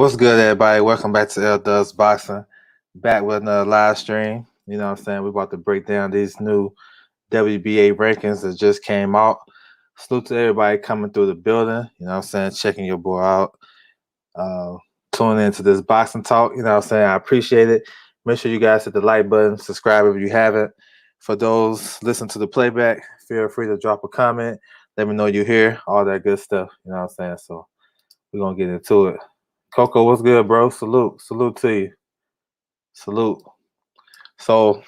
What's good, everybody? Welcome back to L Dubs Boxing. Back with another live stream. You know what I'm saying? We're about to break down these new WBA rankings that just came out. Salute to everybody coming through the building. You know what I'm saying? Checking your boy out. Uh, Tuning into this boxing talk. You know what I'm saying? I appreciate it. Make sure you guys hit the like button, subscribe if you haven't. For those listening to the playback, feel free to drop a comment. Let me know you're here. All that good stuff. You know what I'm saying? So we're going to get into it. Coco, what's good, bro? Salute. Salute to you. Salute. So,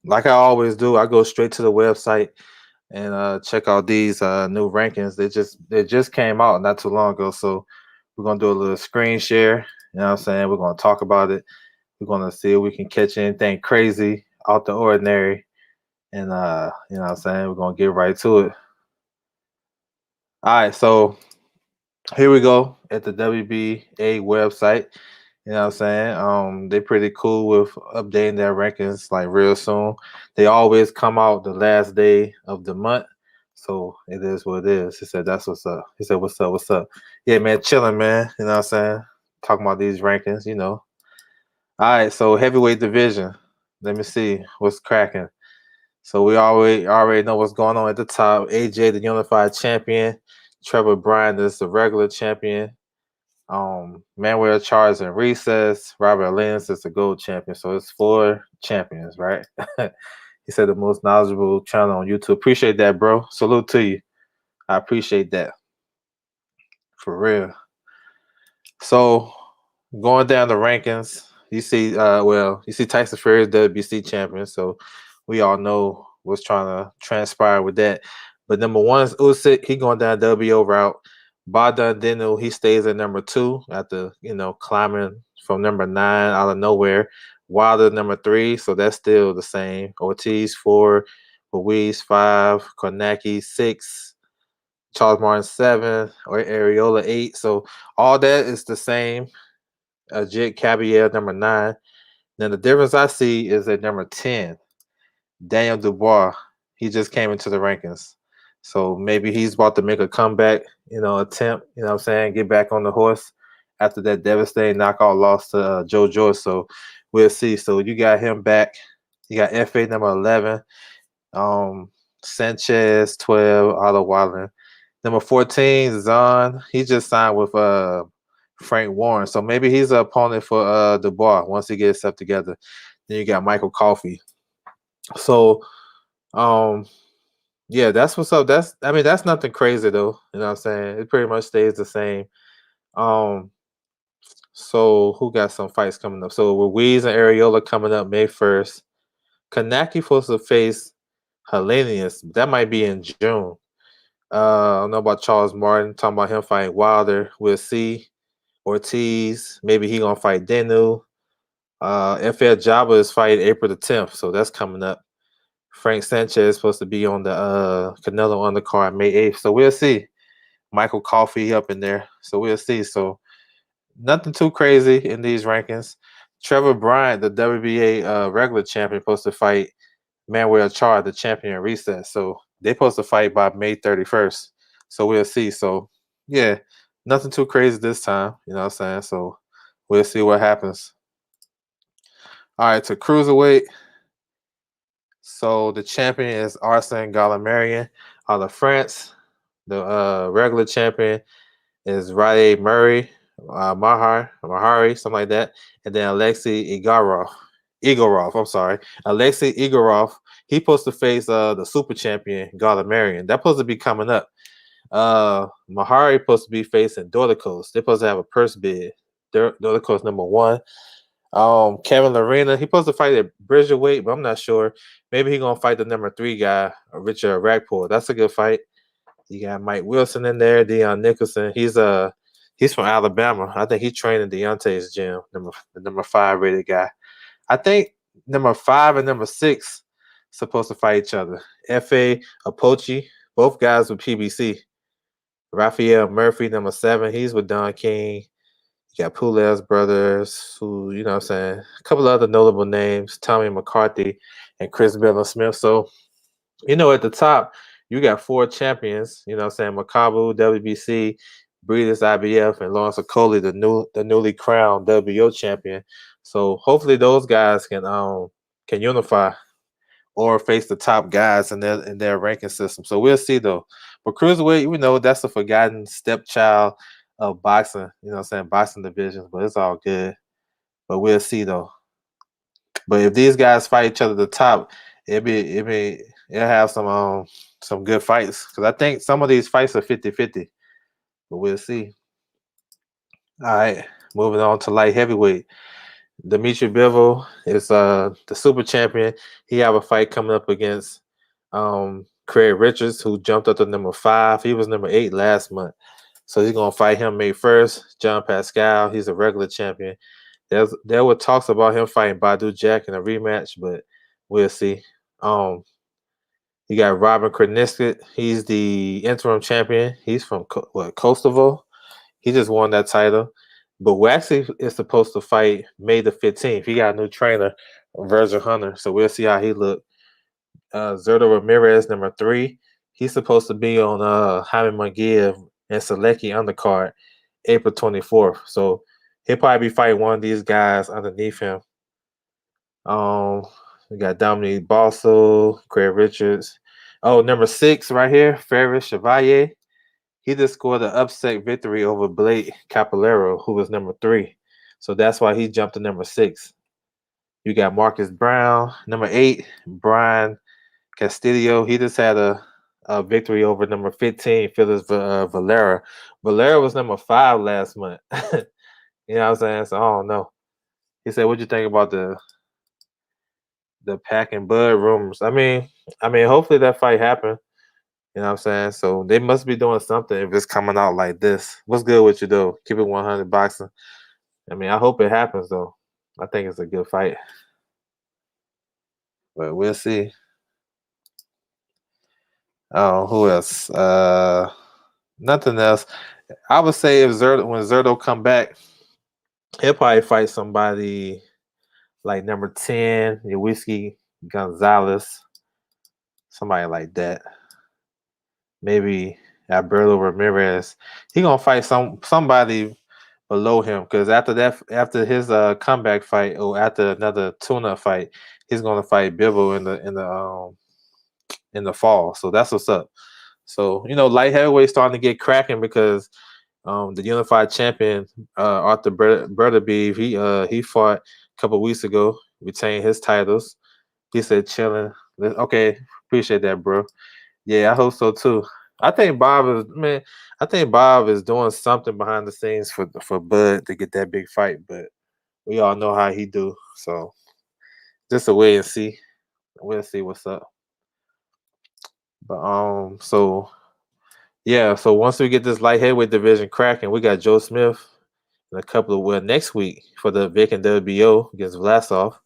like I always do, I go straight to the website and check out these new rankings. They just came out not too long ago. So we're gonna do a little screen share. You know what I'm saying? We're gonna talk about it. We're gonna see if we can catch anything crazy out the ordinary. And you know what I'm saying? We're gonna get right to it. All right, so here we go at the WBA website. You know what I'm saying? They pretty cool with updating their rankings like real soon. They always come out the last day of the month. So it is what it is. He said, that's what's up. He said, what's up? What's up? Yeah, man, chilling, man. You know what I'm saying? Talking about these rankings, you know. All right, so heavyweight division. Let me see what's cracking. So we already know what's going on at the top. AJ, the unified champion. Trevor Bryan is the regular champion. Manuel Charles and Recess. Robert Lins is the gold champion. So it's 4 champions, right? He said the most knowledgeable channel on YouTube. Appreciate that, bro. Salute to you. I appreciate that. For real. So going down the rankings, you see, you see Tyson Fury is WBC champion. So we all know what's trying to transpire with that. But number one is Usyk. He going down WO route. Bada Dinu, he stays at number 2 after, climbing from number 9 out of nowhere. Wilder number 3, so that's still the same. Ortiz 4, Ruiz 5, Kornacki 6, Charles Martin 7, or Areola 8. So all that is the same. Jake Caballero number 9. Then the difference I see is at number 10, Daniel Dubois. He just came into the rankings. So maybe he's about to make a comeback, attempt, you know what I'm saying, get back on the horse after that devastating knockout loss to Joe Joyce. So we'll see. So you got him back. You got FA number 11, Sanchez 12, Otto Wallen. Number 14, Zahn. He just signed with Frank Warren. So maybe he's an opponent for Dubois once he gets stuff together. Then you got Michael Coffey. So yeah, that's what's up. That's nothing crazy though. You know what I'm saying? It pretty much stays the same. Um, so who got some fights coming up? So Ruiz and Areola coming up May 1st. Kanaki supposed to face Hellenius. That might be in June. I don't know about Charles Martin. Talking about him fighting Wilder. We'll see. Ortiz. Maybe he gonna fight Denu. FL Jabba is fighting April the 10th, so that's coming up. Frank Sanchez is supposed to be on the Canelo undercard May 8th. So we'll see. Michael Coffey up in there. So we'll see. So nothing too crazy in these rankings. Trevor Bryant, the WBA regular champion, supposed to fight Manuel Charr, the champion reset. So they're supposed to fight by May 31st. So we'll see. So yeah, nothing too crazy this time. You know what I'm saying? So we'll see what happens. All right, to cruiserweight. So the champion is Arsene Galamarian out of France. The regular champion is Rade Murray, Mahari, something like that. And then Alexei Igorov, I'm sorry. Alexei Igorov, he's supposed to face the super champion, Galamarian. That's supposed to be coming up. Mahari supposed to be facing Dorticos. They're supposed to have a purse bid. Dorticos number 1. Kevin Lorena, he supposed to fight at Bridger weight, but I'm not sure. Maybe he gonna fight the number 3 guy, Richard Ragpool. That's a good fight. You got Mike Wilson in there, Deion Nicholson. He's from Alabama. I think he's training Deontay's gym, the number 5 rated guy. I think number 5 and number 6 supposed to fight each other. F.A. Apochi, both guys with PBC. Raphael Murphy, number 7, he's with Don King. You got Pules brothers, who, you know what I'm saying, a couple of other notable names, Tommy McCarthy and Chris Bella Smith. So, at the top, you got 4 champions, you know what I'm saying, Makabu, WBC, Breeders IBF, and Lawrence Okolie, the newly crowned WBO champion. So hopefully those guys can unify or face the top guys in their ranking system. So we'll see though. But cruiserweight, we know that's a forgotten stepchild of boxing. You know what I'm saying? Boxing divisions, but it's all good. But we'll see though. But if these guys fight each other at the top, it'll have some good fights. Because I think some of these fights are 50-50. But we'll see. All right. Moving on to light heavyweight. Dimitri Bivol is the super champion. He have a fight coming up against Craig Richards, who jumped up to number 5. He was number 8 last month. So he's gonna fight him May 1st. John Pascal, he's a regular champion. There were talks about him fighting Badu Jack in a rematch, but we'll see. You got Robin Krasniqi. He's the interim champion. He's from Kosovo. He just won that title. But Waxy is supposed to fight May the 15th. He got a new trainer, Virgil Hunter. So we'll see how he look. Zerto Ramirez, number 3. He's supposed to be on Jaime Munguia and Selecki undercard April 24th. So he'll probably be fighting one of these guys underneath him. We got Dominique Basso, Craig Richards. Oh, number 6 right here, Ferris Chevalier. He just scored an upset victory over Blake Capolero, who was number 3. So that's why he jumped to number 6. You got Marcus Brown, number 8, Brian Castillo. He just had a victory over number 15, Phyllis Valera. Valera was number 5 last month. You know what I'm saying? So I don't know. He said, "What'd you think about the Pack and Bud rumors?" I mean, hopefully that fight happened. You know what I'm saying? So they must be doing something if it's coming out like this. What's good with you though? Keep it 100 boxing. I mean, I hope it happens though. I think it's a good fight. But we'll see. Oh, who else? Nothing else. I would say when Zerto come back, he'll probably fight somebody like number 10, Whiskey Gonzalez. Somebody like that. Maybe Alberto Ramirez. He gonna fight somebody below him because after his comeback fight or after another tune-up fight, he's gonna fight Bivol in the fall. So that's what's up. So light heavyweight starting to get cracking because the unified champion Arthur Bertabeev, he fought a couple weeks ago, retained his titles. He said chilling. Okay, appreciate that, bro. Yeah, I hope so too. I think Bob is doing something behind the scenes for Bud to get that big fight, but we all know how he do. So just a wait and see. We'll see what's up. But so yeah, so once we get this light heavyweight division cracking, we got Joe Smith in a couple of next week for the Vic and WBO against Vlasov,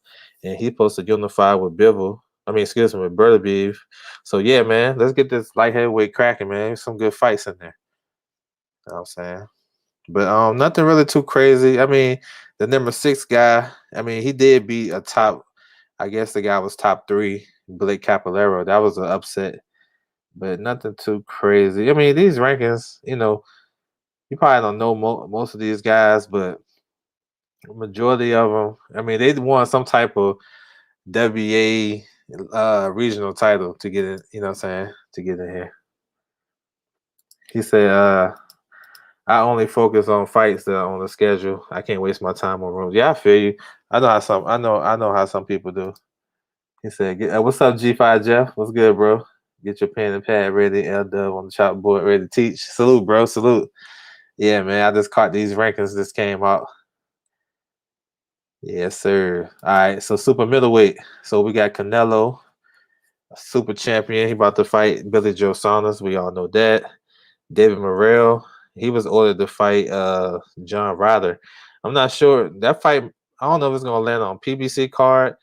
and he's supposed to unify with Bivol. With Bertabeev. So yeah, man, let's get this light heavyweight cracking, man. There's some good fights in there. You know what I'm saying? But nothing really too crazy. The number 6 guy, he did beat a top, I guess the guy was top 3, Blake Capolero. That was an upset. But nothing too crazy. These rankings, you probably don't know most of these guys, but the majority of them, they won some type of WBA regional title to get in, you know what I'm saying, to get in here. He said, I only focus on fights that are on the schedule. I can't waste my time on rooms. Yeah, I feel you. I know how some people do. He said, "What's up, G5 Jeff? What's good, bro? Get your pen and pad ready, L Dub on the chalkboard, ready to teach. Salute, bro. Salute. Yeah, man. I just caught these rankings. This came out. Yes, sir. All right. So super middleweight. So we got Canelo, a super champion. He about to fight Billy Joe Saunders. We all know that. David Morrell, he was ordered to fight John Ryder. I'm not sure that fight. I don't know if it's gonna land on PBC card,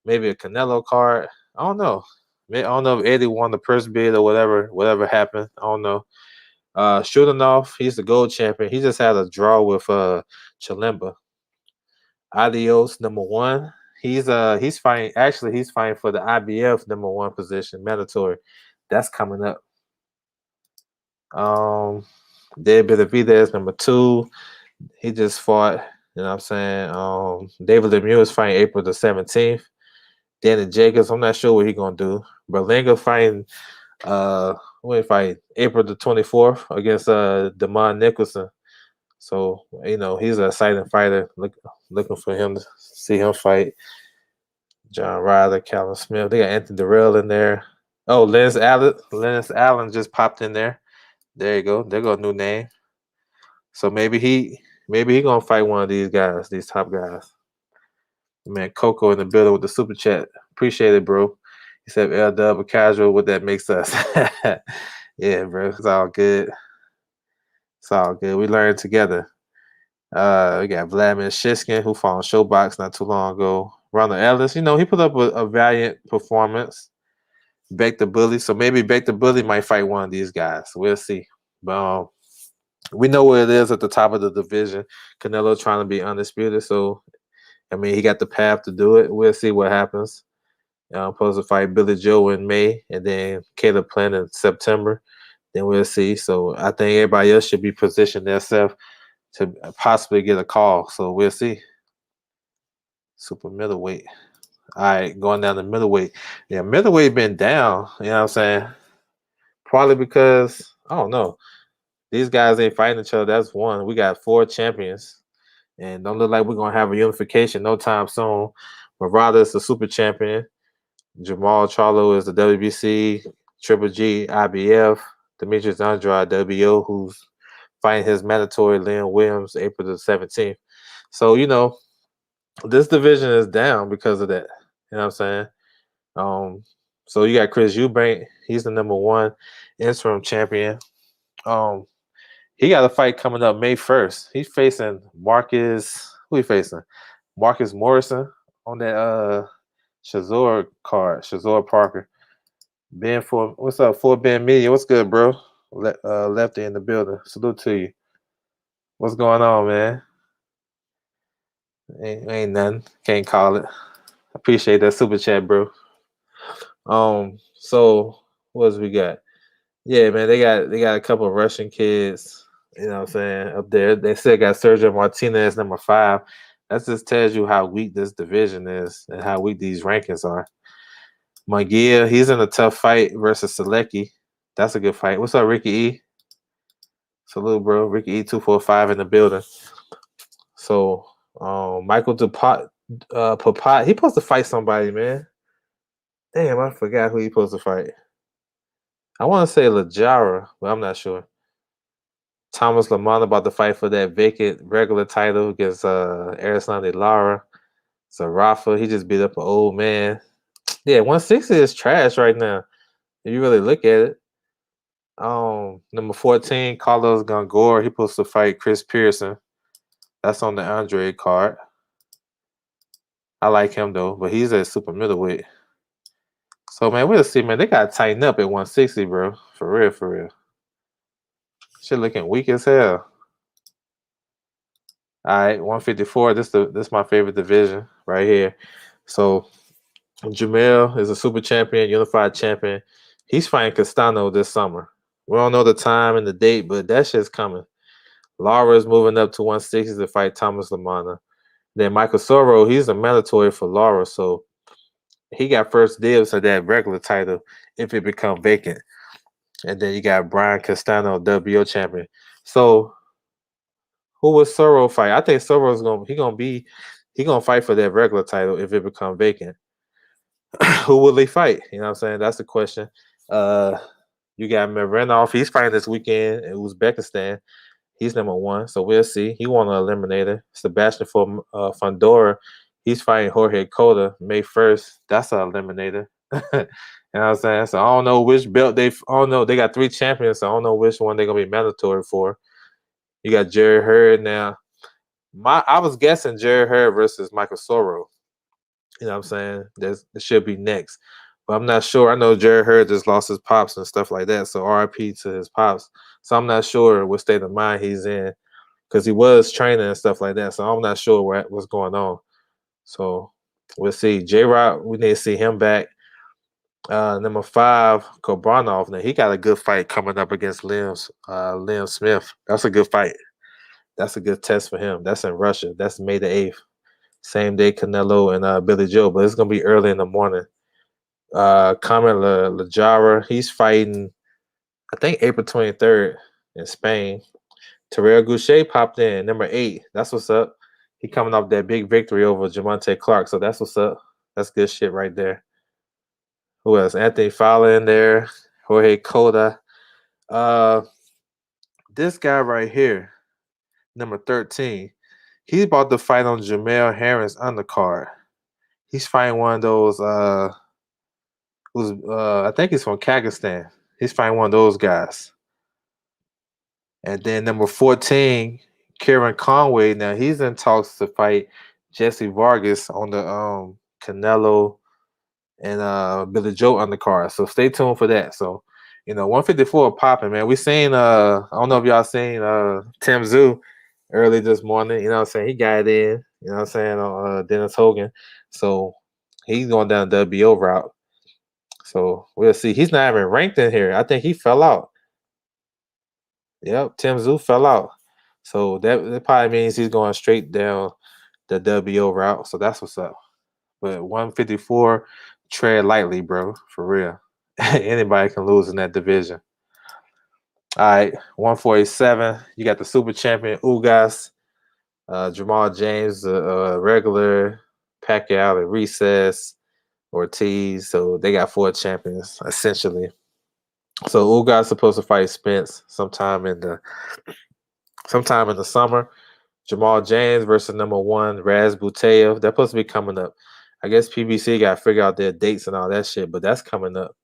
maybe a Canelo card. I don't know. I don't know if Eddie won the purse bid or whatever happened. I don't know. Shudanov, he's the gold champion. He just had a draw with Chilemba. Adios, number 1. He's fighting. Actually, he's fighting for the IBF number 1 position, mandatory. That's coming up. David Benavidez, number 2. He just fought. You know what I'm saying? David Lemieux is fighting April the 17th. Danny Jacobs, I'm not sure what he's gonna do. Berlanga fighting when he fight April the 24th against Damon Nicholson. So, he's an exciting fighter. Looking for him to see him fight. John Ryder, Callum Smith. They got Anthony Durrell in there. Oh, Lennox Allen. Lennox Allen just popped in there. There you go. There go a new name. So maybe he gonna fight one of these guys, these top guys. Man, Coco in the building with the super chat. Appreciate it, bro. He said L Dub casual, what that makes us. Yeah, bro. It's all good. It's all good. We learned together. We got Vladimir Shiskin, who fought on Showbox not too long ago. Ronald Ellis, he put up a valiant performance. Beck the Bully. So maybe Beck the Bully might fight one of these guys. We'll see. But we know where it is at the top of the division. Canelo trying to be undisputed. So, he got the path to do it. We'll see what happens. Supposed to fight Billy Joe in May and then Caleb Plant in September. Then we'll see. So I think everybody else should be positioned themselves to possibly get a call. So we'll see. Super middleweight. All right, going down to middleweight. Yeah, middleweight been down. You know what I'm saying? Probably because, I don't know. These guys ain't fighting each other. That's one. We got 4 champions. And don't look like we're going to have a unification no time soon. Murata is the super champion. Jamal Charlo is the WBC. Triple G, IBF. Demetrius Andrade, WO, who's fighting his mandatory Leon Williams April the 17th. So, this division is down because of that. You know what I'm saying? So you got Chris Eubank. He's the number 1 interim champion. He got a fight coming up May 1st. He's facing Marcus. Who he facing? Marcus Morrison on that Shazor card. Shazor Parker. What's up? For Ben Media. What's good, bro? Lefty in the building. Salute to you. What's going on, man? Ain't nothing. Can't call it. Appreciate that super chat, bro. So what else we got? Yeah, man, they got a couple of Russian kids, you know what I'm saying, up there. They still got Sergio Martinez, number 5. That just tells you how weak this division is and how weak these rankings are. Munguia, he's in a tough fight versus Selecki. That's a good fight. What's up, Ricky E? Salute, bro. Ricky E 245 in the building. So Michael Papat, he supposed to fight somebody, man. Damn, I forgot who he supposed to fight. I want to say Lajara, but I'm not sure. Thomas Lamont about to fight for that vacant regular title against Arislande Lara. Zarafa, he just beat up an old man. Yeah, 160 is trash right now. If you really look at it. Number 14, Carlos Gongor. He supposed to fight Chris Pearson. That's on the Andre card. I like him though, but he's at super middleweight. So man, we'll see, man. They gotta tighten up at 160, bro. For real, for real. Shit looking weak as hell. All right, 154. This my favorite division right here. So Jamel is a super champion, unified champion. He's fighting Castano this summer. We don't know the time and the date, but that shit's coming. Lara is moving up to 160 to fight Thomas Lamana. Then Michael Soro, he's a mandatory for Lara, so he got first dibs on that regular title if it become vacant. And then you got Brian Castano, WBO champion. So who would Soro fight? I think Soro's gonna fight for that regular title if it become vacant. Who will he fight? You know what I'm saying? That's the question. You got Marinov. He's fighting this weekend in Uzbekistan. He's number 1, so we'll see. He won an eliminator. Sebastian Fondora. He's fighting Jorge Cota May 1st. That's an eliminator. You know what I'm saying? So I don't know which belt I don't know. They got 3 champions, so I don't know which one they're gonna be mandatory for. You got Jerry Hurd now. I was guessing Jerry Hurd versus Michael Soro. You know what I'm saying? It should be next. But I'm not sure. I know Jerry Hurd just lost his pops and stuff like that. So RIP to his pops. So I'm not sure what state of mind he's in because he was training and stuff like that. So I'm not sure what's going on. So we'll see. J-Rock, we need to see him back. Number 5, Kobranov. Now he got a good fight coming up against Liam Smith. That's a good fight. That's a good test for him. That's in Russia. That's May the 8th. Same day Canelo and Billy Joe, but it's gonna be early in the morning. Carmen Lajara, he's fighting, I think April 23rd in Spain. Terrell Goucher popped in, number 8. That's what's up. He coming off that big victory over Jamonte Clark, so that's what's up. That's good shit right there. Who else? Anthony Fowler in there. Jorge Cota. Uh, this guy right here, number 13. He's about to fight on Jamel Herring's undercard. He's fighting one of those. I think he's from Kazakhstan. He's fighting one of those guys. And then number 14, Kieran Conway. Now he's in talks to fight Jesse Vargas on the Canelo and Billy Joe undercard. So stay tuned for that. So, 154 popping, man. We seen I don't know if y'all seen Tim Tszyu early this morning. You know what I'm saying? He got in, you know what I'm saying, on Dennis Hogan. So he's going down the WBO route. So we'll see. He's not even ranked in here. I think he fell out. Yep, Tim Tszyu fell out. So that probably means he's going straight down the WBO route. So that's what's up. But 154, tread lightly, bro. For real. Anybody can lose in that division. All right, 147. You got the super champion Ugas, Jamal James, regular, Pacquiao, and Recess, Ortiz. So they got 4 champions essentially. So Ugas supposed to fight Spence sometime in the summer. Jamal James versus number 1 Raz Butayev. That's supposed to be coming up. I guess PBC got to figure out their dates and all that shit, but that's coming up.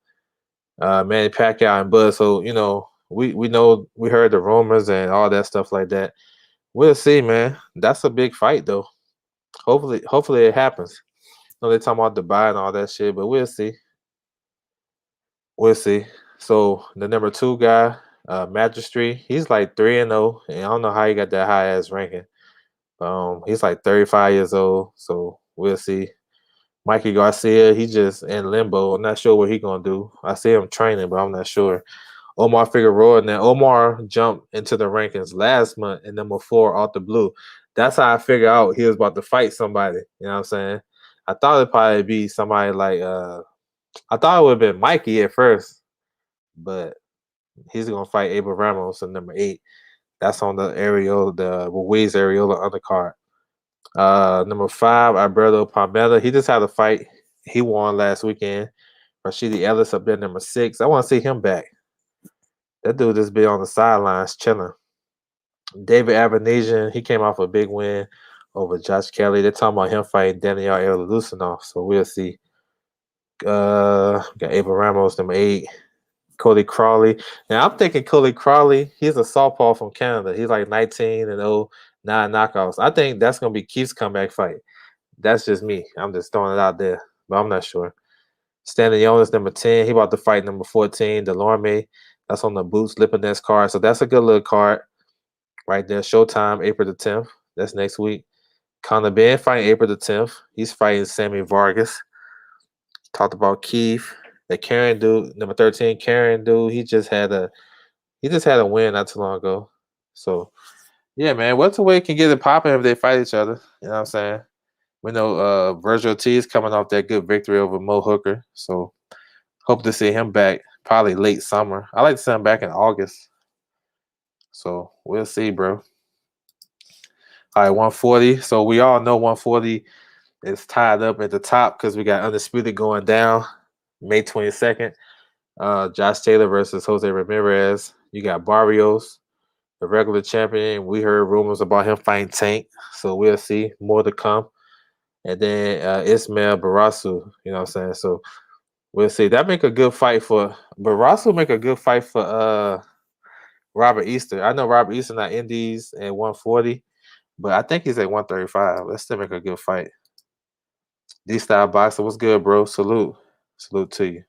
Manny Pacquiao and Bud. So we know, we heard the rumors and all that stuff like that. We'll see, man. That's a big fight though. Hopefully it happens. I know they're talking about Dubai and all that shit, but we'll see. We'll see. So the number 2 guy, Magistry, he's like 3-0, and I don't know how he got that high ass ranking. He's like 35 years old, so we'll see. Mikey Garcia, he just in limbo. I'm not sure what he gonna do. I see him training, but I'm not sure. Omar Figueroa. Now Omar jumped into the rankings last month in number 4 off the blue. That's how I figured out he was about to fight somebody. You know what I'm saying? I thought it'd probably be somebody like I thought it would have been Mikey at first, but he's gonna fight Abel Ramos in number 8. That's on the Ruiz Areola undercard. Number 5, Alberto Palmetta. He just had a fight. He won last weekend. Rashidi Ellis up there, number 6. I want to see him back. That dude just be on the sidelines chilling. David Avanesian, he came off a big win over Josh Kelly. They're talking about him fighting Daniel Ellucinov, so we'll see. Got Abel Ramos, number 8. Cody Crawley. Now I'm thinking Cody Crawley, he's a southpaw from Canada. He's like 19-0, 9 knockouts. I think that's gonna be Keith's comeback fight. That's just me. I'm just throwing it out there, but I'm not sure. Stanley Jonas, number 10. He about to fight number 14, Delorme. That's on the Boots Lipinets card. So that's a good little card right there. Showtime, April the 10th. That's next week. Conor Benn fighting April the 10th. He's fighting Sammy Vargas. Talked about Keith. The Karen dude, number 13, Karen dude. He just had a win not too long ago. So yeah, man, welterweight can get it popping if they fight each other. You know what I'm saying? We know Virgil T is coming off that good victory over Mo Hooker. So hope to see him back probably late summer. I like to see him back in August. So we'll see, bro. All right, 140. So we all know 140 is tied up at the top because we got Undisputed going down May 22nd. Josh Taylor versus Jose Ramirez. You got Barrios, the regular champion. We heard rumors about him fighting Tank. So we'll see. More to come. And then Ismael Barrasu, you know what I'm saying? So we'll see. That make a good fight for Barrasu. Make a good fight for Robert Easter. I know Robert Easter not Indies at 140, but I think he's at 135. Let's still make a good fight. D-Style Boxer, what's good, bro? Salute to you.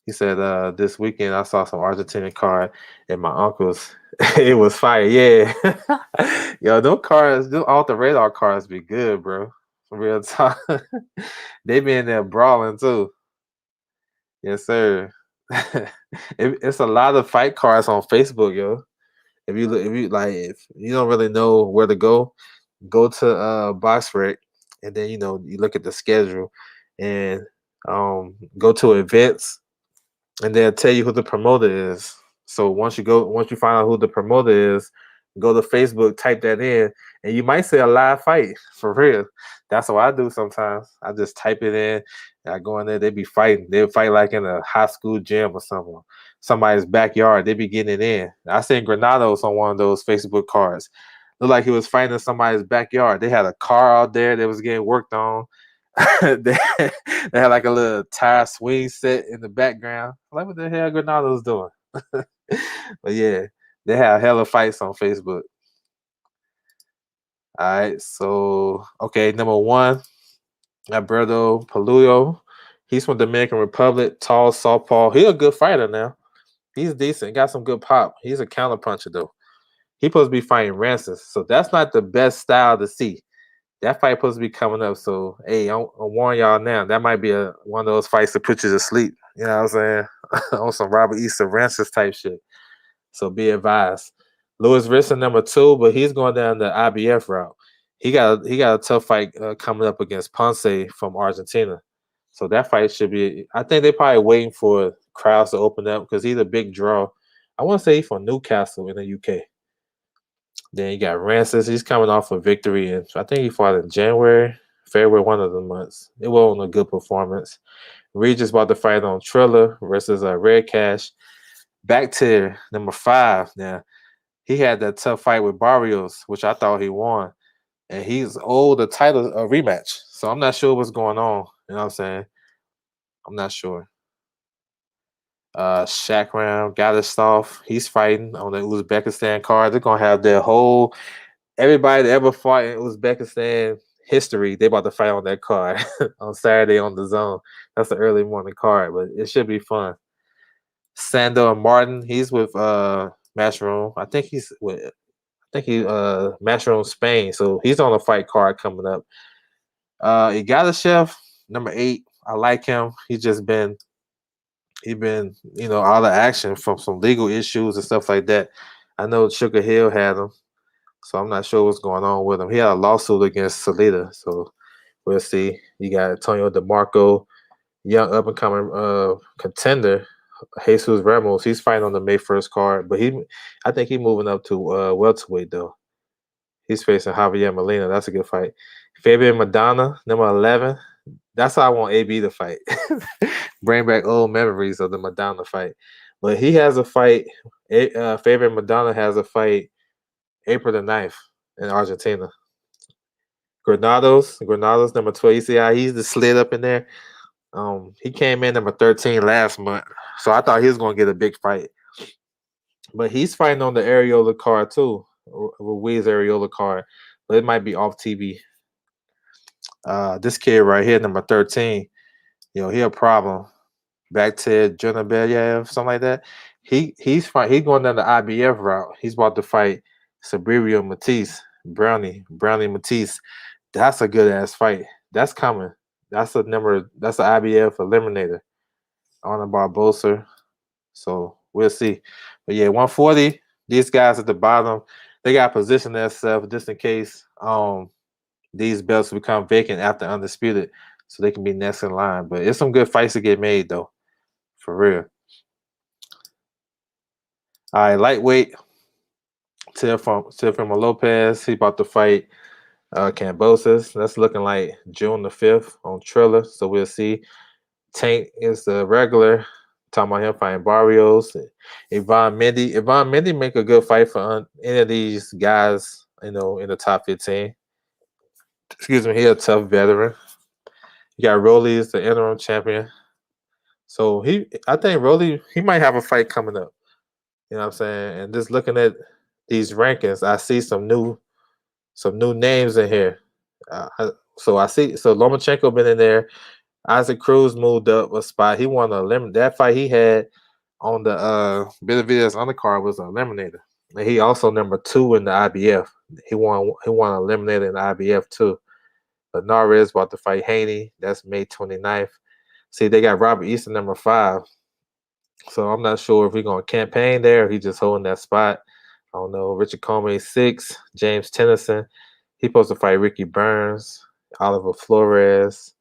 He said this weekend I saw some Argentinian card at my uncle's. It was fire, yeah. Yo, those off the radar cards be good, bro. For real time. They be in there brawling too. Yes, sir. It's a lot of fight cards on Facebook, yo. If you like, if you don't really know where to go to BoxRec, and then you look at the schedule, and go to events, and they'll tell you who the promoter is. So once you find out who the promoter is, go to Facebook, type that in, and you might see a live fight for real. That's what I do sometimes. I just type it in, and I go in there. They be fighting. They'll fight like in a high school gym or something, somebody's backyard. They be getting it in. I seen Granados on one of those Facebook cards. Looked like he was fighting in somebody's backyard. They had a car out there that was getting worked on. they, they had like a little tire swing set in the background. Like, what the hell Granada's doing? But yeah, they have hella fights on Facebook. All right, so okay, number one, Alberto Paluyo. He's from Dominican Republic, tall, southpaw. He's a good fighter now. He's decent, got some good pop. He's a counter puncher though. He's supposed to be fighting Rancis, so that's not the best style to see. That fight supposed to be coming up. So hey, I'm warning y'all now. That might be one of those fights to put you to sleep. You know what I'm saying? On some Robert Easter Rancis type shit. So be advised. Lewis Risson number two, but he's going down the IBF route. He got a tough fight coming up against Ponce from Argentina. So that fight should be. I think they're probably waiting for crowds to open up because he's a big draw. I want to say he's from Newcastle in the UK. Then you got Rancis. He's coming off a victory, and I think he fought in January, February, one of the months. It wasn't a good performance. Regis about to fight on Triller versus Red Cash. Back to number five. Now he had that tough fight with Barrios, which I thought he won, and he's owed a title a rematch. So I'm not sure what's going on. You know what I'm saying? I'm not sure. Shakram Gadistov, he's fighting on the Uzbekistan card. They're gonna have their whole everybody that ever fought in Uzbekistan history, they about to fight on that card on Saturday on the zone. That's an early morning card, but it should be fun. Sando Martin, he's with Matchroom. I think he Matchroom Spain. So he's on a fight card coming up. Igadashev, number 8. I like him. He been out of action from some legal issues and stuff like that. I know Sugar Hill had him. So I'm not sure what's going on with him. He had a lawsuit against Salida, so we'll see. You got Antonio DeMarco, young up and coming contender, Jesus Ramos. He's fighting on the May 1st card, but I think he's moving up to welterweight though. He's facing Javier Molina. That's a good fight. Fabian Madonna, number 11. That's how I want AB to fight. Bring back old memories of the Madonna fight. But he has a fight. Fabian Madonna has a fight April the 9th in Argentina. Granados number 12. You see how he's just slid up in there? He came in number 13 last month. So I thought he was gonna get a big fight. But he's fighting on the Areola card too. Ruiz Areola card. But it might be off TV. This kid right here, number 13, he a problem. Back to Junabeyev, something like that. He's going down the IBF route. He's about to fight Sabirio Matisse, Brownie Matisse. That's a good ass fight. That's coming. That's an IBF eliminator on a Barbosa. So we'll see. But yeah, 140. These guys at the bottom, they got positioned themselves just in case these belts become vacant after undisputed, so they can be next in line. But it's some good fights to get made though, for real. All right, lightweight. Teofimo Lopez. He about to fight Cambosis. That's looking like June the 5th on Triller. So we'll see. Tank is the regular. Talking about him fighting Barrios. Ivan Mendy make a good fight for any of these guys, in the top 15. Excuse me, he a tough veteran. You got Rolly is the interim champion. So I think Rolly, he might have a fight coming up. You know what I'm saying? And just looking at these rankings, I see some new names in here. So Lomachenko been in there. Isaac Cruz moved up a spot. He won that fight he had on the Benavidez undercard was an eliminator. And he also number 2 in the IBF. He won eliminator in the IBF too. But Narez about to fight Haney. That's May 29th. See, they got Robert Easton, number 5. So I'm not sure if he's going to campaign there or he just holding that spot. I don't know. Richard Comey, 6. James Tennyson. He supposed to fight Ricky Burns, Oliver Flores.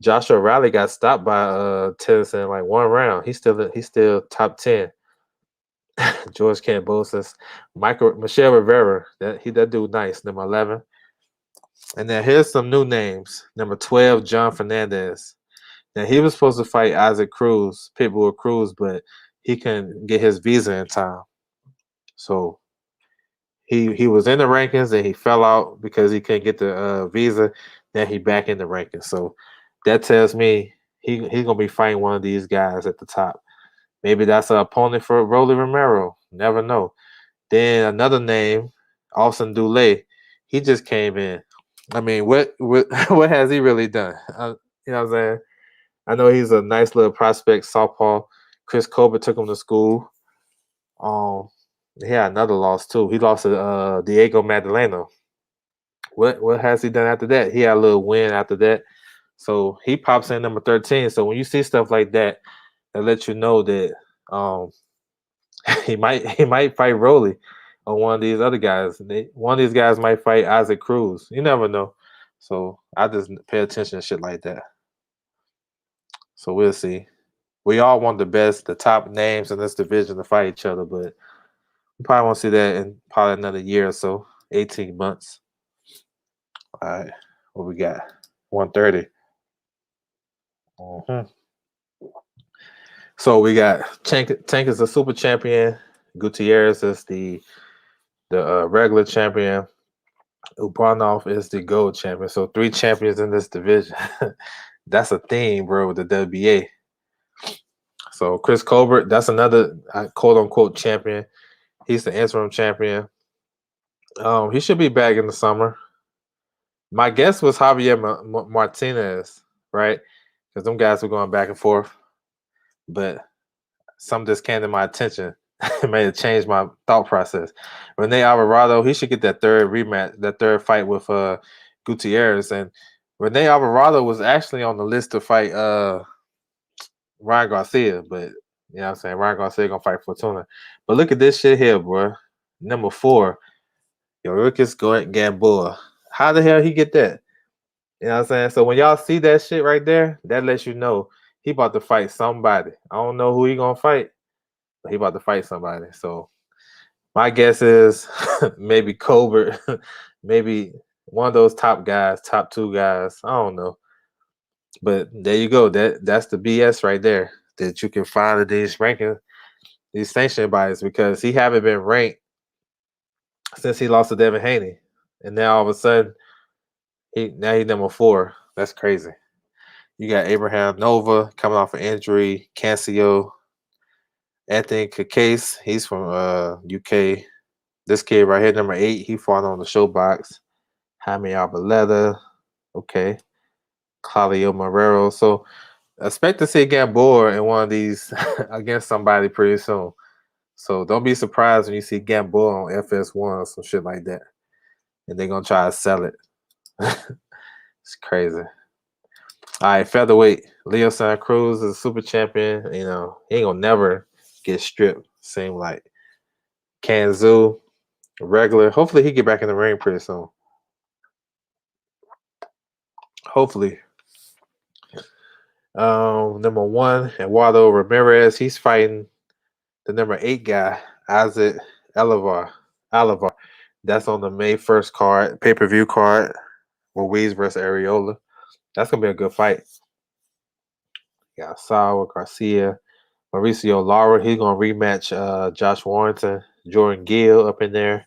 Joshua Riley got stopped by Tennyson in like 1 round. He's still top 10. George Kambosos, Michelle Rivera. That dude nice, number 11. And then here's some new names. Number 12, John Fernandez. Now he was supposed to fight Isaac Cruz, Pitbull Cruz, but he couldn't get his visa in time. So he was in the rankings and he fell out because he couldn't get the visa. Then he back in the rankings. So that tells me he's gonna be fighting one of these guys at the top. Maybe that's an opponent for Rolly Romero. Never know. Then another name, Austin Dulé. He just came in. I mean, what what has he really done? You know what I'm saying? I know he's a nice little prospect, southpaw. Chris Colbert took him to school. He had another loss too. He lost to Diego Magdaleno. What has he done after that? He had a little win after that. So he pops in number 13. So when you see stuff like that, that lets you know that he might fight Rolly or one of these other guys. One of these guys might fight Isaac Cruz. You never know. So I just pay attention to shit like that. So we'll see. We all want the top names in this division to fight each other, but we probably won't see that in probably another year or so, 18 months. All right, what we got? 130. So we got Tank is a super champion. Gutierrez is the regular champion. Ubranov is the gold champion. So 3 champions in this division. That's a theme, bro, with the WBA. So Chris Colbert, that's another quote unquote champion. He's the interim champion. He should be back in the summer. My guess was Javier Martinez, right? Because them guys were going back and forth. But something just came to my attention. It made it change my thought process. Rene Alvarado, he should get that third rematch, that third fight with Gutierrez. And Rene Alvarado was actually on the list to fight Ryan Garcia, but you know what I'm saying? Ryan Garcia gonna fight Fortuna. But look at this shit here, bro. Number 4, Yuriorkis Gamboa. How the hell he get that? You know what I'm saying? So when y'all see that shit right there, that lets you know he about to fight somebody. I don't know who he gonna fight, but he about to fight somebody. So my guess is maybe Colbert, maybe one of those top 2 guys. I don't know. But there you go. That's the BS right there that you can find in these rankings, these sanction bodies, because he haven't been ranked since he lost to Devin Haney, and now all of a sudden he's number 4. That's crazy. You got Abraham Nova coming off an injury. Cancio, Anthony Kakase, he's from UK. This kid right here, number 8, he fought on the ShoBox. Jaime Arboleda, okay. Claudio Marrero. So expect to see Gamboa in one of these against somebody pretty soon. So don't be surprised when you see Gamboa on FS1 or some shit like that. And they're going to try to sell it. It's crazy. All right, featherweight. Leo Santa Cruz is a super champion. You know, he ain't going to never get stripped, seem like. Kanzu, regular. Hopefully he get back in the ring pretty soon. Hopefully. Number 1, Eduardo Ramirez. He's fighting the number 8 guy, Isaac Alivar. That's on the May 1st card, pay-per-view card, Ruiz versus Areola. That's gonna be a good fight. Got Sawa Garcia, Mauricio Lara. He's gonna rematch Josh Warrington, Jordan Gill up in there.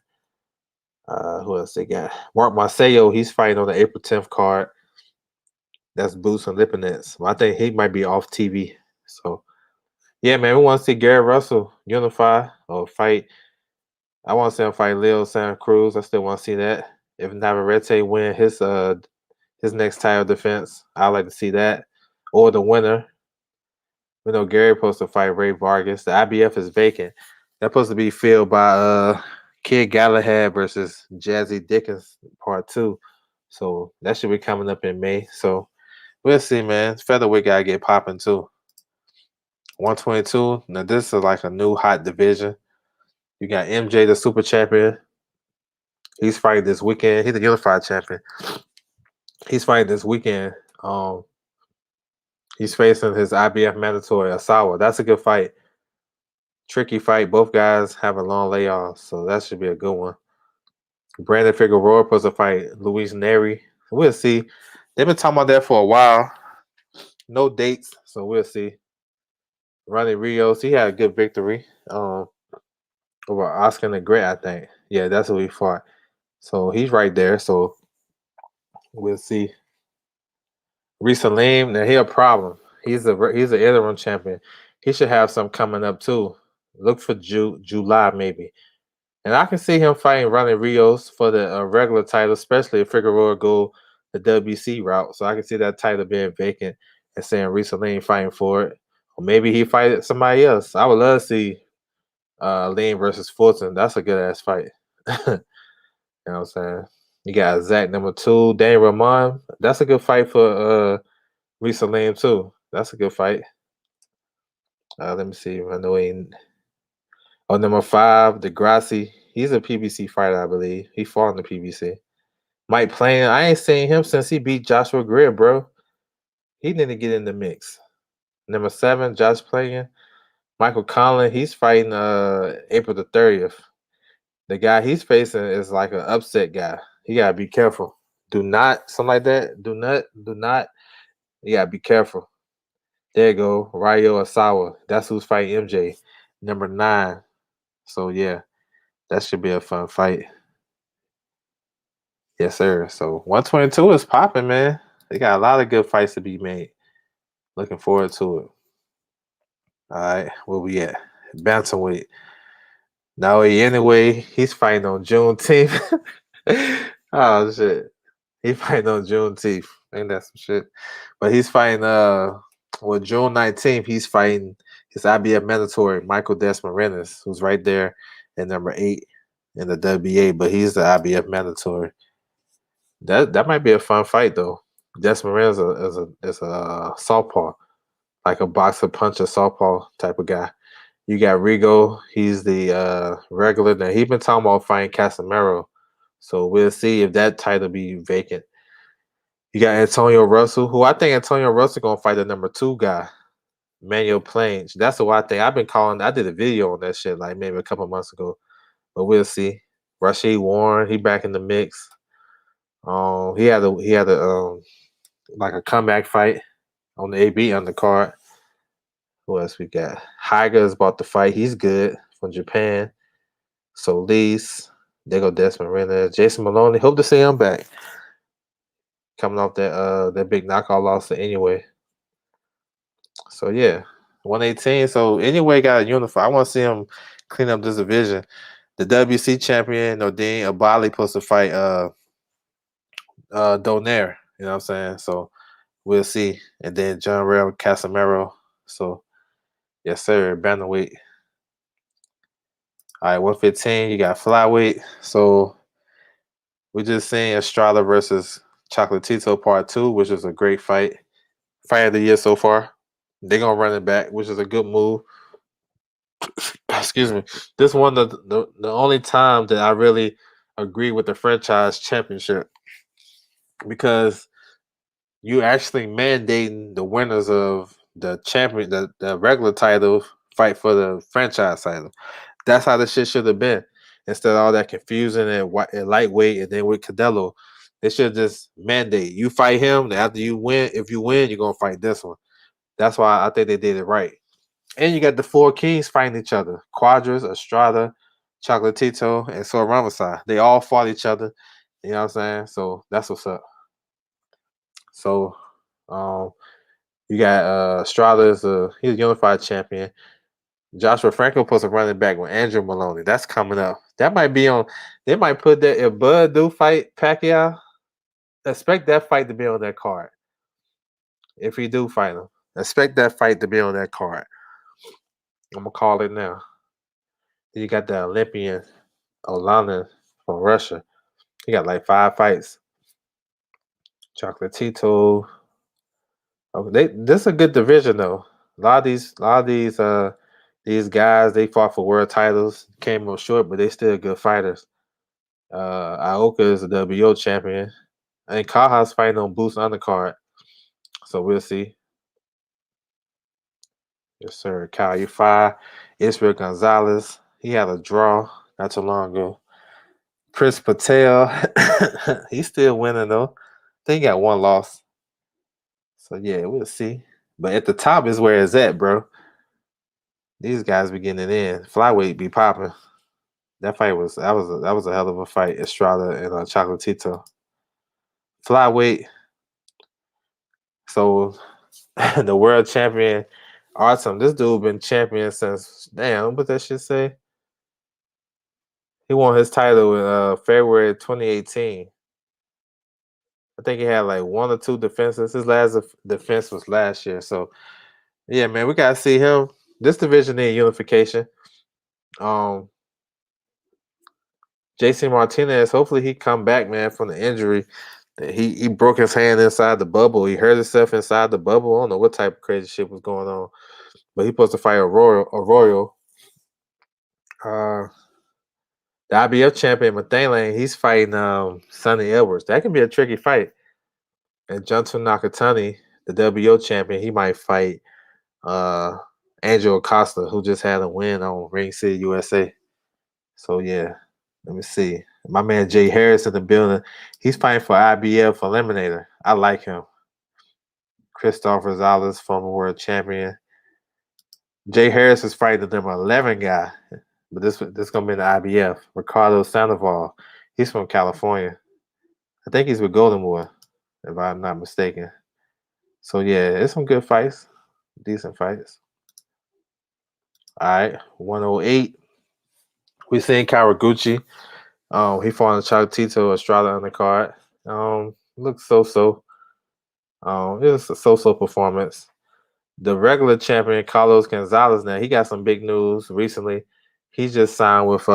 Who else they got? Mark Marcelo. He's fighting on the April 10th card. That's Boots and Lipinets. Well, I think he might be off TV. So, yeah, man, we want to see Gary Russell unify or fight. I want to see him fight Leo Santa Cruz. I still want to see that. If Navarrete win his next title defense, I'd like to see that. Or the winner. We know Gary supposed to fight Ray Vargas. The IBF is vacant. That's supposed to be filled by Kid Galahad versus Jazzy Dickens Part 2. So that should be coming up in May. So We'll see, man. Featherweight gotta get popping too. 122. Now this is like a new hot division. You got MJ, the super champion. He's fighting this weekend. He's the unified champion. He's fighting this weekend. Um, he's facing his IBF mandatory Asawa. That's a good fight. Tricky fight. Both guys have a long layoff, so that should be a good one. Brandon Figueroa supposed to fight Luis Neri. We'll see. They've been talking about that for a while. No dates, so we'll see. Ronnie Rios, he had a good victory over Oscar Negret, I think. Yeah, that's who he fought. So he's right there. So we'll see. Reese Salim, now he a problem. He's an interim champion. He should have some coming up too. Look for July maybe. And I can see him fighting Ronnie Rios for the regular title, especially if Figueroa go the WC route. So I can see that title being vacant and saying Reese Lane fighting for it. Or maybe he fight somebody else. I would love to see Lane versus Fulton. That's a good ass fight. You know what I'm saying? You got Zach number 2, Danny Ramon. That's a good fight for Reese Lane too. That's a good fight. Let me see. I know he. Oh, number 5, Degrassi. He's a PBC fighter, I believe. He fought in the PBC. Mike Plain, I ain't seen him since he beat Joshua Greer, bro. He didn't get in the mix. Number 7, Josh Plain. Michael Conlon, he's fighting April the 30th. The guy he's facing is like an upset guy. He gotta be careful. Do not, something like that. Do not. You gotta be careful. There you go. Ryo Asawa. That's who's fighting MJ. Number 9. So yeah, that should be a fun fight. Yes, sir. So 122 is popping, man. They got a lot of good fights to be made. Looking forward to it. All right, where we at? Bantamweight. Now, anyway, he's fighting on Juneteenth. Oh shit, he fighting on Juneteenth. Ain't that some shit? But he's fighting. Well, June 19th, he's fighting his IBF mandatory Michael Desmarinis, who's right there at number 8 in the WBA. But he's the IBF mandatory. That might be a fun fight though. Desmarinis is a southpaw, like a boxer puncher southpaw type of guy. You got Rigo. He's the regular. Now he been talking about fighting Casemiro, so we'll see if that title be vacant. You got Antonio Russell, who I think Antonio Russell gonna fight the number 2 guy, Manuel Plange. That's what I think. I've been calling. I did a video on that shit like maybe a couple months ago, but we'll see. Rashid Warren, he back in the mix. He had a like a comeback fight on the AB undercard. Who else we got? Higa is about to fight. He's good from Japan. Solis. There go Desmond Renner. Jason Maloney. Hope to see him back. Coming off that big knockout loss anyway. So yeah. 118. So anyway got a unify. I want to see him clean up this division. The WC champion, Nordine Abali, supposed to fight Donaire. You know what I'm saying? So we'll see. And then John Rail Casemiro. So yes, sir. Bantamweight. All right, 115. You got flyweight. So we just seen Estrada versus Chocolatito Part 2, which is a great fight. Fight of the year so far. They're gonna run it back, which is a good move. Excuse me. This one the only time that I really agree with the franchise championship, because you actually mandating the winners of the champion, the regular title fight for the franchise title. That's how the shit should have been. Instead of all that confusion and lightweight, and then with Canelo, they should just mandate you fight him. And after you win, if you win, you're gonna fight this one. That's why I think they did it right. And you got the 4 kings fighting each other: Quadras, Estrada, Chocolatito, and Sor Ramazan. They all fought each other. You know what I'm saying? So that's what's up. So you got Estrada he's a unified champion. Joshua Franco supposed to run it back with Andrew Maloney. That's coming up. That might be on. They might put that if Bud do fight Pacquiao. Expect that fight to be on that card. If he do fight him, expect that fight to be on that card. I'm gonna call it now. Then you got the Olympian Olana from Russia. He got like 5 fights. Chocolatito. This a good division though. A lot of these guys they fought for world titles, came up short, but they still good fighters. Aoka is a WO champion. And Kaha's fighting on Boost undercard. So we'll see. Yes, sir. Kyle Ufai, Israel Gonzalez. He had a draw not too long ago. Chris Patel. He's still winning though. I think he got one loss. So yeah, we'll see. But at the top is where it's at, bro. These guys be getting it in. Flyweight be popping. That was a hell of a fight. Estrada and Chocolatito. Flyweight. So the world champion, awesome. This dude been champion since what that shit say? He won his title in February 2018. I think he had like one or two defenses. His last defense was last year. So yeah, man, we gotta see him. This division need unification. Um, JC Martinez, hopefully he come back, man, from the injury. He broke his hand inside the bubble. He hurt himself inside the bubble. I don't know what type of crazy shit was going on, but he supposed to fight a Royal. Uh, the IBF champion Mathalan, he's fighting Sonny Edwards. That can be a tricky fight. And Junto Nakatani, the WO champion, he might fight Angel Acosta, who just had a win on Ring City, USA. So yeah, let me see. My man Jay Harris in the building. He's fighting for IBF Eliminator. I like him. Christoph Rosales, former world champion. Jay Harris is fighting the number 11 guy, but this gonna be in the IBF. Ricardo Sandoval. He's from California. I think he's with Golden Boy, if I'm not mistaken. So yeah, it's some good fights, decent fights. All right, 108. We seen Kawaguchi. He fought on Chocolatito Estrada on the card. Looks so. It was a so performance. The regular champion Carlos Gonzalez, now he got some big news recently. He just signed with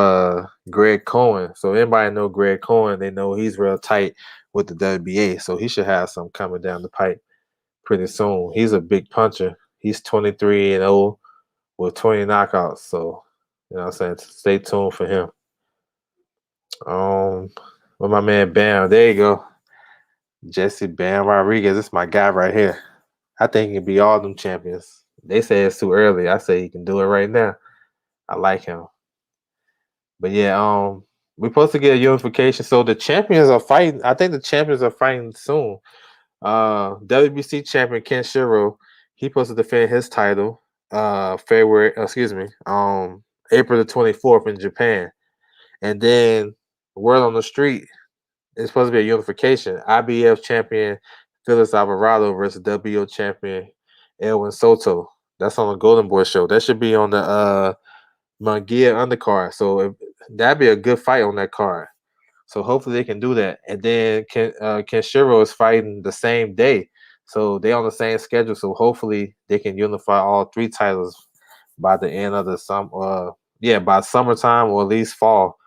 Greg Cohen. So anybody know Greg Cohen, they know he's real tight with the WBA. So he should have some coming down the pipe pretty soon. He's a big puncher. He's 23-0 with 20 knockouts. So you know what I'm saying? Stay tuned for him. With my man Bam, there you go. Jesse Bam Rodriguez. This is my guy right here. I think he can be all them champions. They say it's too early. I say he can do it right now. I like him. But yeah, we're supposed to get a unification. So the champions are fighting. I think the champions are fighting soon. WBC champion Ken Shiro, he supposed to defend his title. April the 24th in Japan. And then word on the street, it's supposed to be a unification. IBF champion Felix Alvarado versus WO champion Edwin Soto. That's on the Golden Boy show. That should be on the Munguia undercard. So that'd be a good fight on that card. So hopefully they can do that. And then Kenshiro is fighting the same day. So they on the same schedule. So hopefully they can unify all three titles by the end of by summertime or at least fall.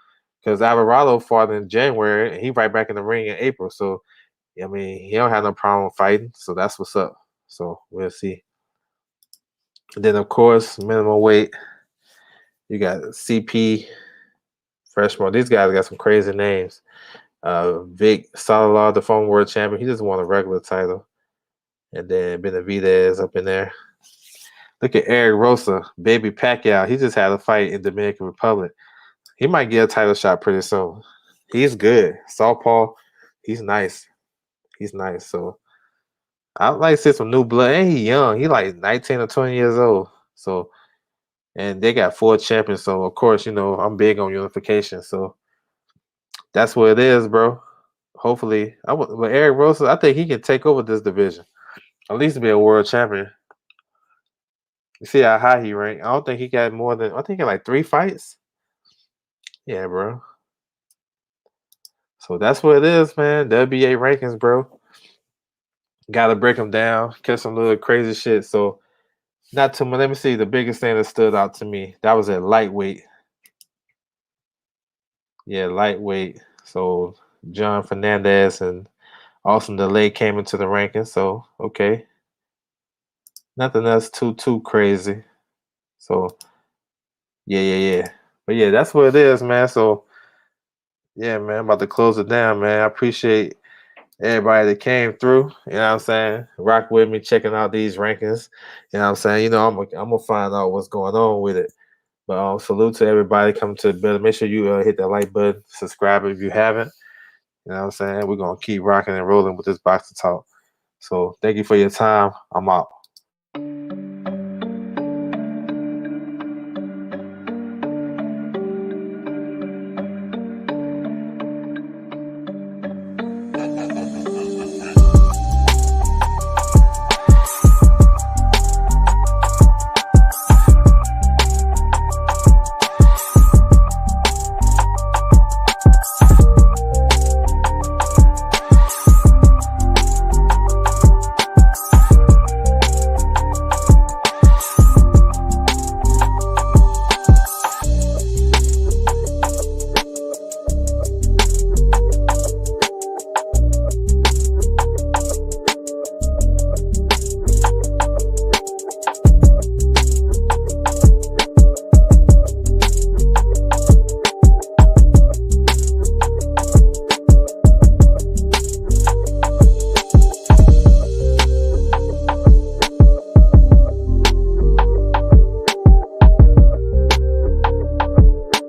Because Alvarado fought in January and he right back in the ring in April. So I mean he don't have no problem fighting. So that's what's up. So we'll see. And then of course, minimum weight. You got CP Freshman. These guys got some crazy names. Vic Salah, the former world champion, he just won a regular title. And then Benavidez up in there. Look at Eric Rosa, baby Pacquiao. He just had a fight in Dominican Republic. He might get a title shot pretty soon. He's good. Southpaw, he's nice. He's nice. So I'd like to see some new blood. And he young. He like 19 or 20 years old. So and they got 4 champions. So of course, I'm big on unification. So that's what it is, bro. Hopefully, but Eric Rosa, I think he can take over this division. At least be a world champion. You see how high he ranked. I don't think he got more than. I think he got like 3 fights. Yeah, bro. So that's what it is, man. WBA rankings, bro. Got to break them down, catch some little crazy shit. So not too much. Let me see. The biggest thing that stood out to me that was at lightweight. Yeah, lightweight. So John Fernandez and Austin DeLay came into the rankings. So okay. Nothing else too crazy. So yeah. But yeah, that's what it is, man. So yeah, man, I'm about to close it down, man. I appreciate everybody that came through. You know what I'm saying? Rock with me, checking out these rankings. You know what I'm saying? I'm gonna find out what's going on with it. But salute to everybody coming to the building. Make sure you hit that like button, subscribe if you haven't. You know what I'm saying? We're gonna keep rocking and rolling with this box to talk. So thank you for your time. I'm out.